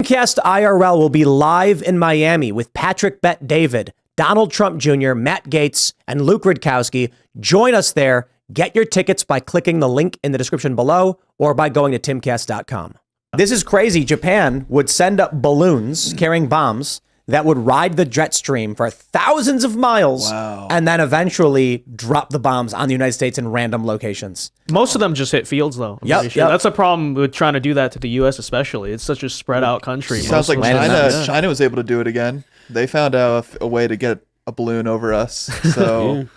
Timcast IRL will be live in Miami with Patrick Bet David, Donald Trump Jr., Matt Gaetz, and Luke Rudkowski. Join us there. Get your tickets by clicking the link in the description below or by going to timcast.com. This is crazy. Japan would send up balloons carrying bombs that would ride the jet stream for thousands of miles and then eventually drop the bombs on the United States in random locations. Most of them just hit fields, though. Yep. That's a problem with trying to do that to the U.S. especially. It's such a spread out country. Sounds like China was able to do it again. They found out a way to get a balloon over us. So,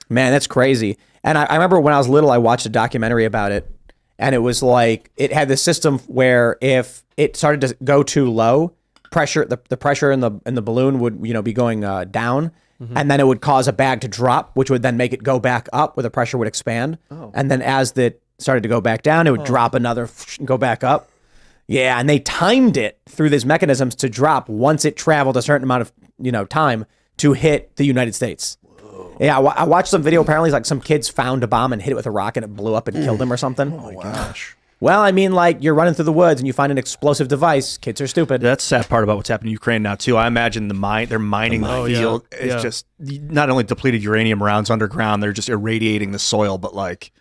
man, that's crazy. And I remember when I was little, I watched a documentary about it. And it was like, it had this system where if it started to go too low, the pressure in the balloon would, be going down, and then it would cause a bag to drop, which would then make it go back up where the pressure would expand. And then as it started to go back down, it would drop another, go back up. Yeah, and they timed it through these mechanisms to drop once it traveled a certain amount of, time to hit the United States. Yeah, I watched some video. Apparently, like some kids found a bomb and hit it with a rock, and it blew up and killed him or something. Oh my gosh. Well, I mean, like, you're running through the woods and you find an explosive device. Kids are stupid. That's the sad part about what's happening in Ukraine now, too. I imagine they're mining the field. It's just not only depleted uranium rounds underground, they're just irradiating the soil, but, like,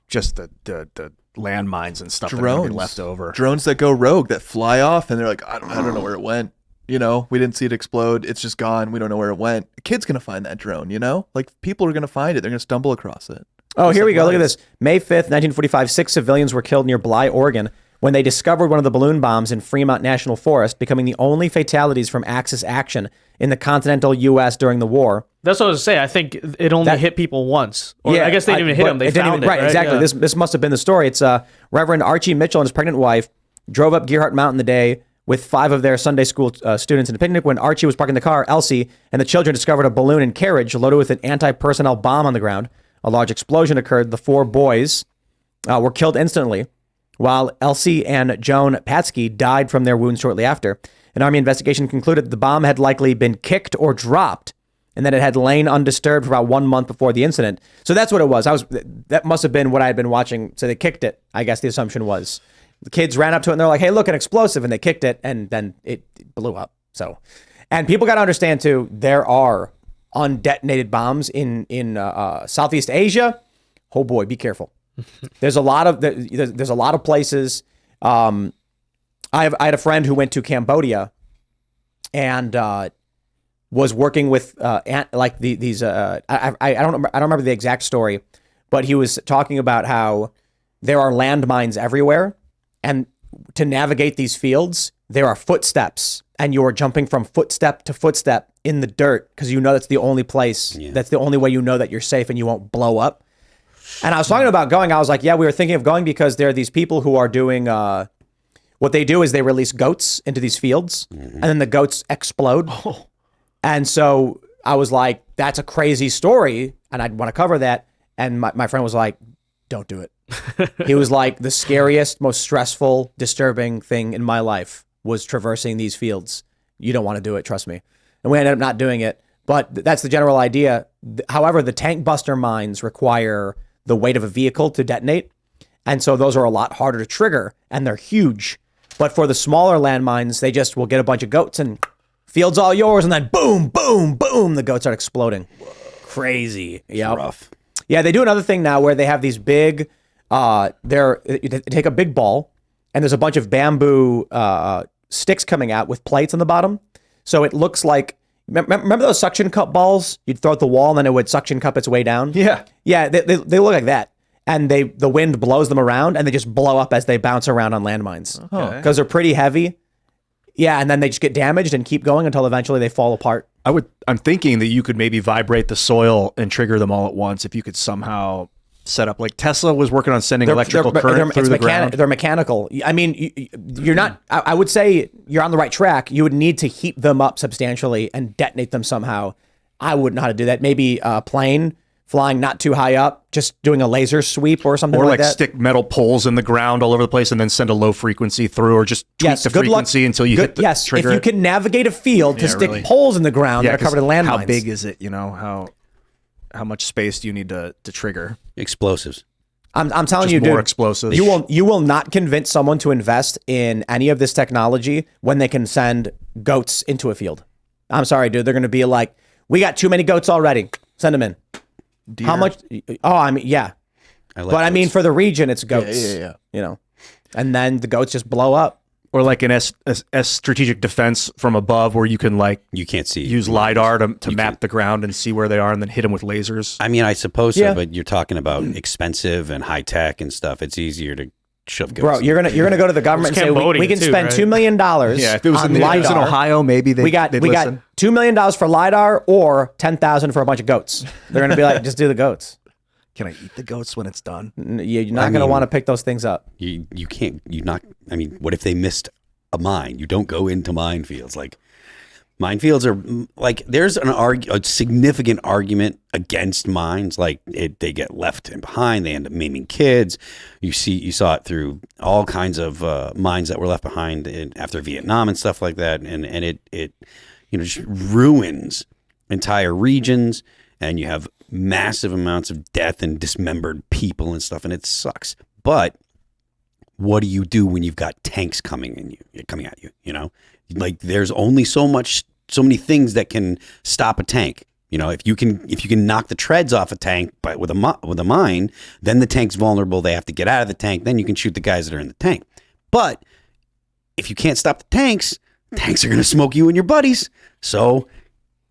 just the landmines and stuff that are left over. Drones that go rogue, that fly off, and they're like, I don't know where it went. We didn't see it explode. It's just gone. We don't know where it went. A kid's going to find that drone, Like, people are going to find it. They're going to stumble across it. Oh, here we go. Look at this. May 5th, 1945, 6 civilians were killed near Bly, Oregon, when they discovered one of the balloon bombs in Fremont National Forest, becoming the only fatalities from Axis action in the continental U.S. during the war. That's what I was saying. I think it only hit people once. Or I guess they didn't even hit them. They found it. Right, exactly. Yeah. This must have been the story. It's Reverend Archie Mitchell and his pregnant wife drove up Gearhart Mountain the day with 5 of their Sunday school students in a picnic. When Archie was parking the car, Elsie and the children discovered a balloon and carriage loaded with an anti-personnel bomb on the ground. A large explosion occurred. The 4 boys were killed instantly, while Elsie and Joan Patsky died from their wounds shortly after. An Army investigation concluded the bomb had likely been kicked or dropped, and that it had lain undisturbed for about 1 month before the incident. So that's what it was. That must have been what I had been watching. So they kicked it, I guess the assumption was. The kids ran up to it, and they're like, hey, look, an explosive, and they kicked it, and then it blew up. So, and people got to understand, too, there are undetonated bombs in Southeast Asia. Oh boy, be careful. There's a lot of places. I had a friend who went to Cambodia and was working with these. I don't remember the exact story, but he was talking about how there are landmines everywhere, and to navigate these fields, there are footsteps, and you are jumping from footstep to footstep in the dirt because that's the only place, that's the only way that you're safe and you won't blow up. And I was talking about going, I was like, yeah, we were thinking of going because there are these people who are doing, what they do is they release goats into these fields and then the goats explode. And so I was like, that's a crazy story and I'd want to cover that. And my friend was like, don't do it. He was like, the scariest, most stressful, disturbing thing in my life was traversing these fields. You don't want to do it, trust me. And we ended up not doing it, but that's the general idea. However, the tank buster mines require the weight of a vehicle to detonate, and so those are a lot harder to trigger, and they're huge. But for the smaller landmines, they just will get a bunch of goats and field's all yours, and then boom, boom, boom, the goats start exploding. Whoa. Crazy. Yeah. Rough. Yeah, they do another thing now where they have these big, they take a big ball, and there's a bunch of bamboo sticks coming out with plates on the bottom. So it looks like, remember those suction cup balls? You'd throw at the wall and then it would suction cup its way down? Yeah. Yeah, they look like that. And the wind blows them around and they just blow up as they bounce around on landmines. Because they're pretty heavy. Yeah, and then they just get damaged and keep going until eventually they fall apart. I'm thinking that you could maybe vibrate the soil and trigger them all at once if you could somehow set up, like Tesla was working on sending electrical current through the ground. They're mechanical. I mean, you're not, I would say you're on the right track. You would need to heat them up substantially and detonate them somehow. I wouldn't know how to do that. Maybe a plane flying not too high up, just doing a laser sweep or something like that. Or like stick metal poles in the ground all over the place and then send a low frequency through, or just tweak the frequency until you hit the trigger. If you can navigate a field to stick poles in the ground that are covered in landmines. How big is it? How much space do you need to trigger? Explosives. I'm telling Just you, more dude, explosives. You will not convince someone to invest in any of this technology when they can send goats into a field. I'm sorry, dude. They're going to be like, we got too many goats already. Send them in. Deer. How much? Oh, I mean, yeah. I mean, for the region, it's goats. Yeah. You know, and then the goats just blow up. Or like an S strategic defense from above, where you can you can't see use LiDAR to map the ground and see where they are, and then hit them with lasers. I mean, I suppose so, Yeah. but you're talking about expensive and high tech and stuff. It's easier to shove goats. Bro, you're gonna go to the government and say we can Cambodia spend too, $2 million Yeah, if it was on in LiDAR. Ohio, maybe they'd we got listen. $2 million for LiDAR or 10,000 for a bunch of goats. They're gonna be like, just do the goats. Can I eat the goats when it's done? You're not gonna want to pick those things up. You can't. You not. I mean, what if they missed a mine? You don't go into minefields. Like minefields are like there's a significant argument against mines. Like they get left behind. They end up maiming kids. You saw it through all kinds of mines that were left behind after Vietnam and stuff like that. And it just ruins entire regions. And you have massive amounts of death and dismembered people and stuff, and it sucks. But what do you do when you've got tanks coming at you? You know, like there's only so many things that can stop a tank. You know, if you can knock the treads off a tank with a mine, then the tank's vulnerable. They have to get out of the tank. Then you can shoot the guys that are in the tank. But if you can't stop the tanks are going to smoke you and your buddies. So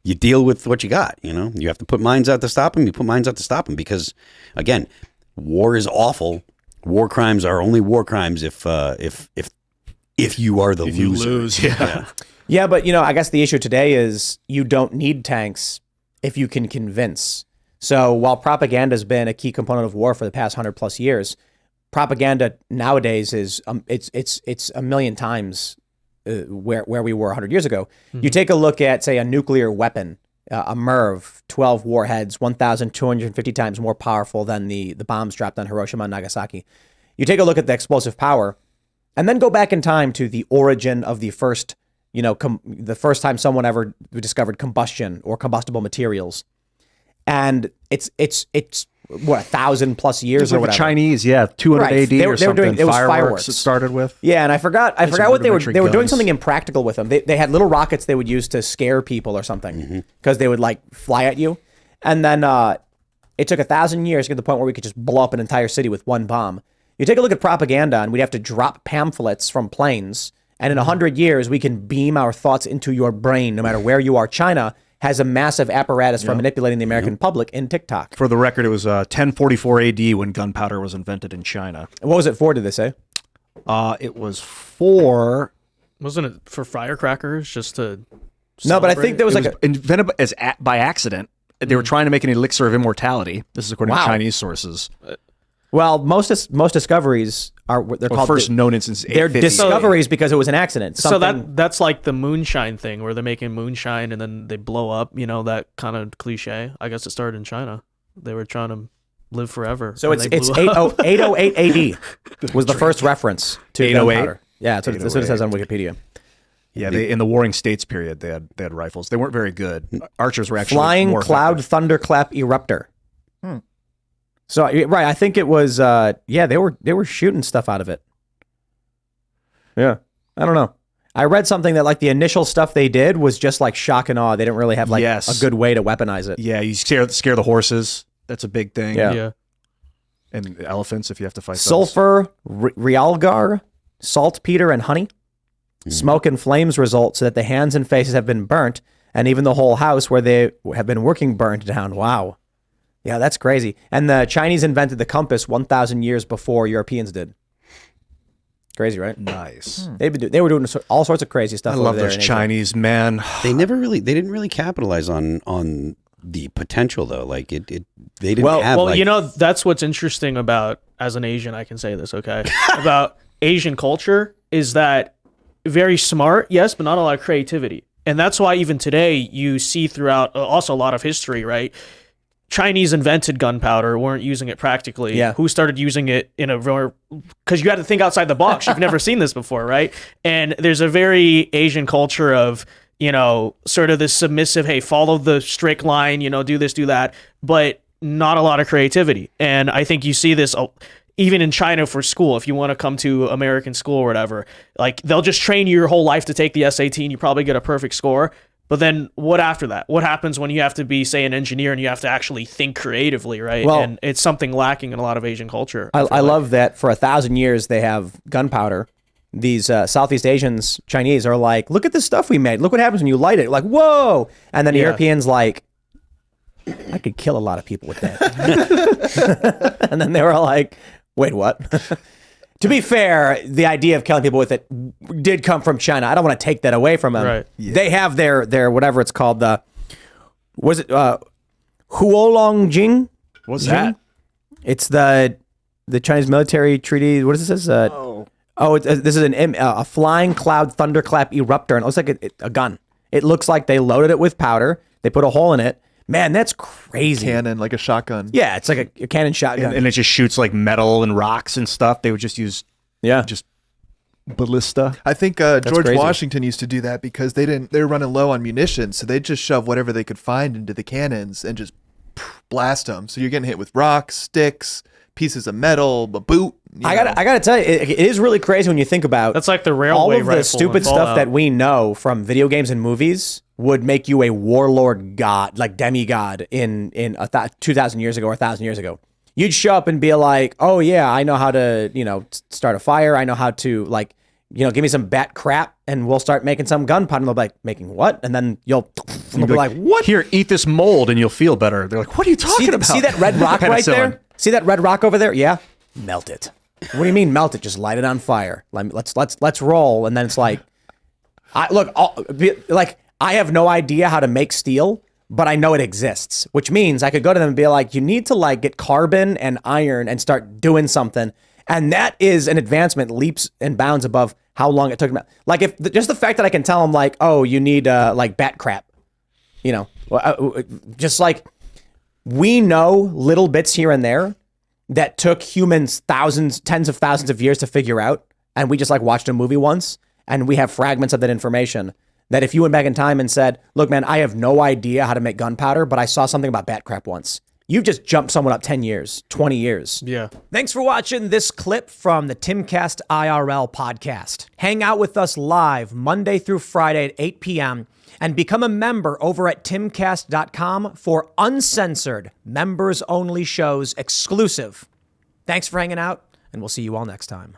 you deal with what you got, you know? You have to put mines out to stop them. You put mines out to stop them because, again, war is awful. War crimes are only war crimes if you are the loser. You lose, yeah. Yeah, but I guess the issue today is you don't need tanks if you can convince. So while propaganda has been a key component of war for the past 100+ years, propaganda nowadays is it's a million times where we were 100 years ago. Mm-hmm. You take a look at, say, a nuclear weapon, a MIRV, 12 warheads, 1,250 times more powerful than the bombs dropped on Hiroshima and Nagasaki. You take a look at the explosive power, and then go back in time to the origin of the first, the first time someone ever discovered combustion or combustible materials. And it's what, 1,000+ years or like whatever. The Chinese, 200 Right. AD They were or something. doing, it was Fireworks it started with. Yeah, and I forgot what they were doing guns. something impractical with them. They had little rockets they would use to scare people or something because they would like fly at you. And then it took 1,000 years to get to the point where we could just blow up an entire city with one bomb. You take a look at propaganda and we'd have to drop pamphlets from planes. And in 100 years, we can beam our thoughts into your brain no matter where you are. China has a massive apparatus for manipulating the American public in TikTok. For the record, it was 1044 AD when gunpowder was invented in China. What was it for, did they say? It was for... Wasn't it for firecrackers just to No, but I think there was It like was invented by accident. They were trying to make an elixir of immortality. This is according to Chinese sources. Well, most discoveries they're called first known instance. They're 850. discoveries because it was an accident. So that's like the moonshine thing where they're making moonshine and then they blow up, that kind of cliche. I guess it started in China. They were trying to live forever. So it's 808 AD was the first reference to 808? gunpowder. Yeah, that's what it says on Wikipedia. Yeah, in the Warring States period, they had rifles. They weren't very good. Archers were actually Flying more Cloud effective. Thunderclap Eruptor. So right, I think it was they were shooting stuff out of it. Yeah, I don't know. I read something that like the initial stuff they did was just like shock and awe. They didn't really have like a good way to weaponize it. Yeah, you scare the horses. That's a big thing. Yeah. And elephants if you have to fight Sulfur, realgar, saltpeter, and honey. Smoke and flames result so that the hands and faces have been burnt, and even the whole house where they have been working burned down. Wow. Yeah, that's crazy. And the Chinese invented the compass 1,000 years before Europeans did. Crazy, right? Nice. They were doing all sorts of crazy stuff. I love over there those in Asia. Chinese men. They didn't really capitalize on the potential though. Like they didn't have. Well, that's what's interesting about, as an Asian, I can say this, okay, about Asian culture is that very smart, yes, but not a lot of creativity. And that's why even today you see throughout also a lot of history, right? Chinese invented gunpowder, weren't using it practically. Yeah. Who started using it because you had to think outside the box. You've never seen this before, right? And there's a very Asian culture of, sort of this submissive, hey, follow the strict line, do this, do that. But not a lot of creativity. And I think you see this even in China for school. If you want to come to American school or whatever, like they'll just train you your whole life to take the SAT and you probably get a perfect score. But then what after that? What happens when you have to be, say, an engineer and you have to actually think creatively, right? Well, and it's something lacking in a lot of Asian culture. I love that for 1,000 years they have gunpowder. These Southeast Asians, Chinese, are like, look at this stuff we made. Look what happens when you light it. Like, whoa. And then the Europeans like, I could kill a lot of people with that. And then they were like, wait, what? To be fair, the idea of killing people with it did come from China. I don't want to take that away from them. Right. Yeah. They have their whatever it's called, Huolongjing? What's that? It's the Chinese military treaty. What is this? This is a flying cloud thunderclap eruptor, and it looks like a gun. It looks like they loaded it with powder. They put a hole in it. Man, that's crazy. Cannon, like a shotgun. Yeah, it's like a cannon shotgun. And it just shoots like metal and rocks and stuff. They would just use just ballista. I think George crazy. Washington used to do that because they were running low on munitions, so they'd just shove whatever they could find into the cannons and just blast them. So you're getting hit with rocks, sticks, pieces of metal, a boot. I gotta tell you, it is really crazy when you think about That's like the railway all of rifle the stupid in stuff Fallout. that we know from video games and movies would make you a warlord god, like demigod in 2,000 years ago or 1,000 years ago. You'd show up and be like, oh yeah, I know how to, start a fire. I know how to give me some bat crap and we'll start making some gunpowder. And they'll be like, making what? And then you'll be like, what? Here, eat this mold and you'll feel better. They're like, what are you talking about? See that red rock right Penicillin. there? See that red rock over there? Yeah. Melt it. What do you mean melt it? Just light it on fire. Let's roll. And then it's like, I have no idea how to make steel, but I know it exists, which means I could go to them and be like, you need to get carbon and iron and start doing something. And that is an advancement leaps and bounds above how long it took them. Like just the fact that I can tell them like, oh, you need bat crap, just like we know little bits here and there that took humans tens of thousands of years to figure out. And we just watched a movie once and we have fragments of that information that if you went back in time and said, look, man, I have no idea how to make gunpowder, but I saw something about bat crap once. You've just jumped someone up 10 years, 20 years. Yeah. Thanks for watching this clip from the Timcast IRL podcast. Hang out with us live Monday through Friday at 8 p.m. and become a member over at timcast.com for uncensored, members-only shows exclusive. Thanks for hanging out, and we'll see you all next time.